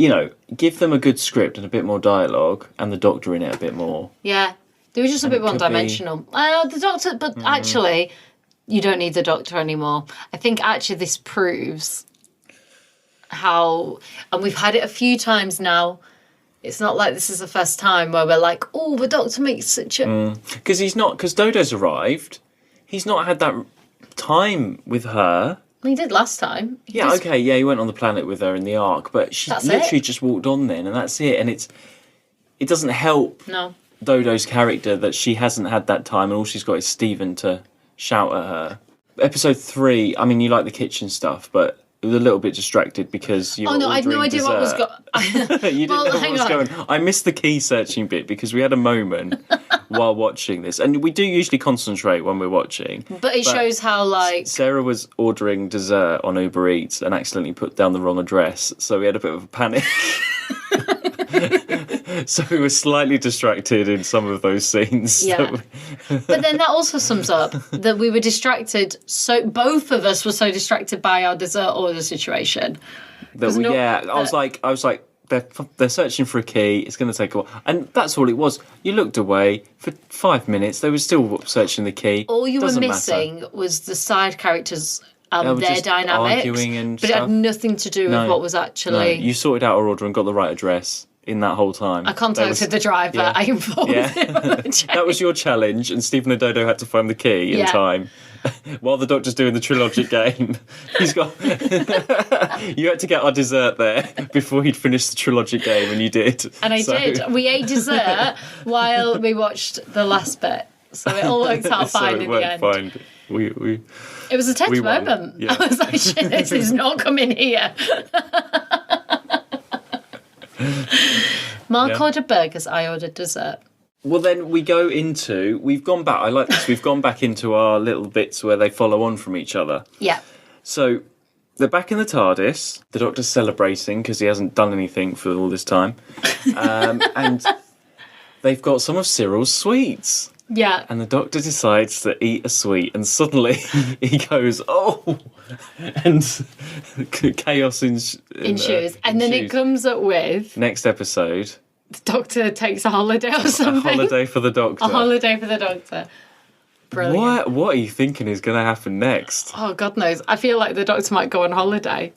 give them a good script and a bit more dialogue, and the Doctor in it a bit more. Yeah. They were just a bit one-dimensional. The Doctor, but actually, you don't need the Doctor anymore. I think, actually, this proves... how, and we've had it a few times now. It's not like this is the first time where we're like, oh, the Doctor makes such a... Because Dodo's arrived. He's not had that time with her. He did last time. He went on the planet with her in the Ark, but she literally just walked on then, and that's it. And it doesn't help Dodo's character that she hasn't had that time, and all she's got is Steven to shout at her. Episode 3, I mean, you like the kitchen stuff, but... I was a little bit distracted because you were ordering I had no idea dessert. what was going. You didn't know what was going on. I missed the key searching bit because we had a moment while watching this, and we do usually concentrate when we're watching. But it shows how Sarah was ordering dessert on Uber Eats and accidentally put down the wrong address, so we had a bit of a panic. So we were slightly distracted in some of those scenes. Yeah. But then that also sums up that we were distracted. So both of us were so distracted by our dessert order situation. I was like, they're searching for a key. It's going to take a while, and that's all it was. You looked away for 5 minutes. They were still searching the key. All you were missing was the side characters. were their just dynamics, arguing and but it stuff? had nothing to do with what was actually. No, you sorted out our order and got the right address in that whole time. I contacted the driver. Yeah. I informed him. That was your challenge, and Steven and Dodo had to find the key in time. While the Doctor's doing the trilogic game, he's got. You had to get our dessert there before he'd finished the trilogic game, and you did. And I did. We ate dessert while we watched the last bit, so it all worked out fine in the end. Fine. It was a tense won. moment. Yeah. I was like, "Shit, this is not coming here." Mark ordered burgers. I ordered dessert. Well, then we've gone back. I like this. We've gone back into our little bits where they follow on from each other. Yeah. So they're back in the TARDIS. The Doctor's celebrating because he hasn't done anything for all this time. And they've got some of Cyril's sweets. Yeah. And the Doctor decides to eat a sweet, and suddenly he goes, "Oh!" and chaos ensues. And then it comes up with next episode. The Doctor takes a holiday or something. A holiday for the Doctor. A holiday for the Doctor. Brilliant. What are you thinking is going to happen next? Oh, God knows. I feel like the Doctor might go on holiday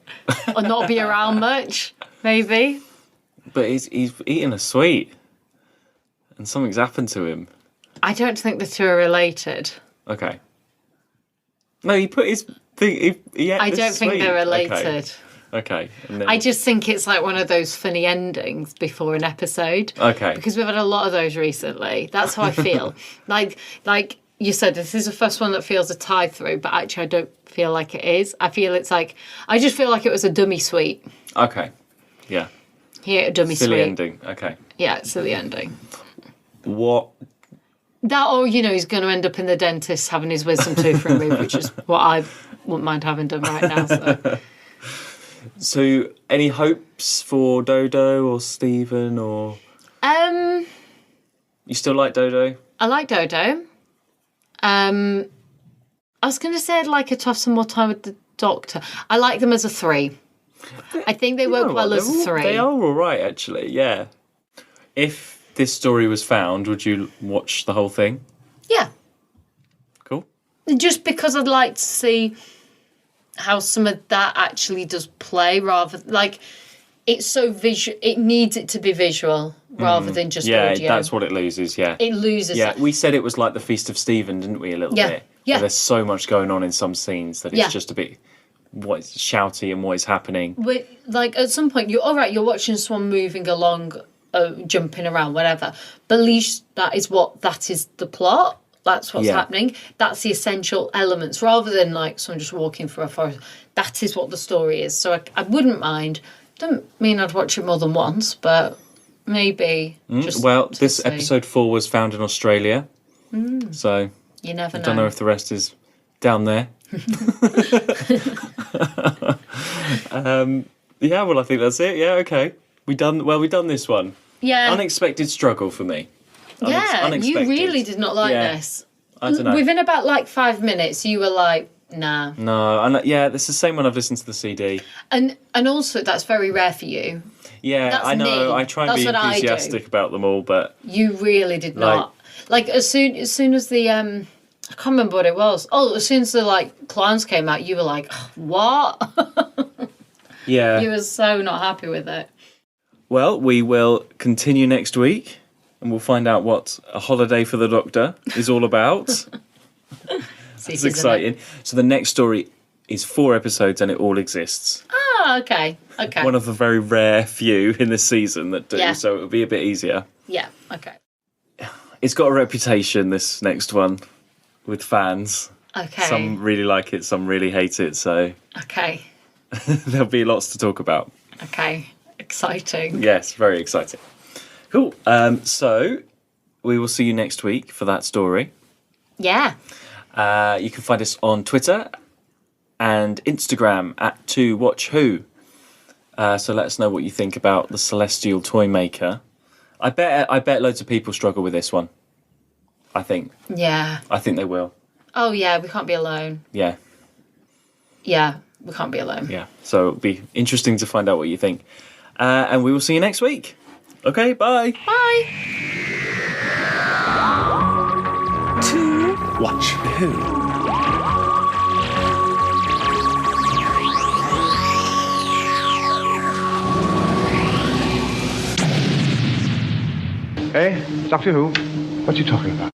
or not be around much, maybe. But he's eating a sweet, and something's happened to him. I don't think the two are related. Okay. No, he put his thing. I don't think they're related. Okay. And then... I just think it's like one of those funny endings before an episode. Okay. Because we've had a lot of those recently. That's how I feel. like you said, this is the first one that feels a tie through, but actually I don't feel like it is. I just feel like it was a dummy sweet. Okay. Yeah. Here, a dummy silly sweet. ending. Okay. Yeah, silly ending. What? That, or, he's going to end up in the dentist having his wisdom tooth removed, which is what I wouldn't mind having done right now. So, any hopes for Dodo or Steven or? You still like Dodo? I like Dodo. I was going to say I'd like her to have some more time with the Doctor. I like them as a 3. I think they work well as a 3. They are all right, actually. Yeah. If this story was found, would you watch the whole thing? Yeah. Cool. Just because I'd like to see how some of that actually does play, rather like it's so visual. It needs it to be visual rather than just audio. Yeah, that's what it loses. Yeah, it loses. Yeah, we said it was like the Feast of Stephen, didn't we? A little bit. Yeah. Where there's so much going on in some scenes that it's just a bit what's shouty and what is happening. But like at some point, you're all right. You're watching someone moving along, jumping around, whatever. But at least that is the plot. That's what's happening. That's the essential elements, rather than like someone just walking through a forest. That is what the story is. So I wouldn't mind. Don't mean I'd watch it more than once, but maybe. This episode 4 was found in Australia, so you never know. I don't know if the rest is down there. Yeah, well, I think that's it. Yeah, okay. We done this one. Yeah. Unexpected struggle for me. Unexpected. You really did not like this. I don't know. Within about like 5 minutes, you were like, nah. No, and this is the same when I've listened to the CD. And also, that's very rare for you. Yeah, That's I know. me. I try and be enthusiastic about them all, but you really did not. Like as soon as the I can't remember what it was. Oh, as soon as the clowns came out, you were like, what? Yeah. You were so not happy with it. Well, we will continue next week, and we'll find out what A Holiday for the Doctor is all about. It's exciting. So the next story is 4 episodes, and it all exists. Ah, okay. One of the very rare few in this season that do, so it'll be a bit easier. Yeah, okay. It's got a reputation, this next one, with fans. Okay. Some really like it, some really hate it, so... Okay. There'll be lots to talk about. Okay. Exciting. Yes, very exciting. Cool. So, we will see you next week for that story. Yeah. You can find us on Twitter and Instagram at 2WatchWho. So let us know what you think about the Celestial Toymaker. I bet loads of people struggle with this one. I think. Yeah. I think they will. Oh yeah, we can't be alone. Yeah. Yeah, we can't be alone. Yeah. So it'll be interesting to find out what you think. And we will see you next week. Okay, bye. Bye. To watch who? Eh? Doctor Who? What's he talking about?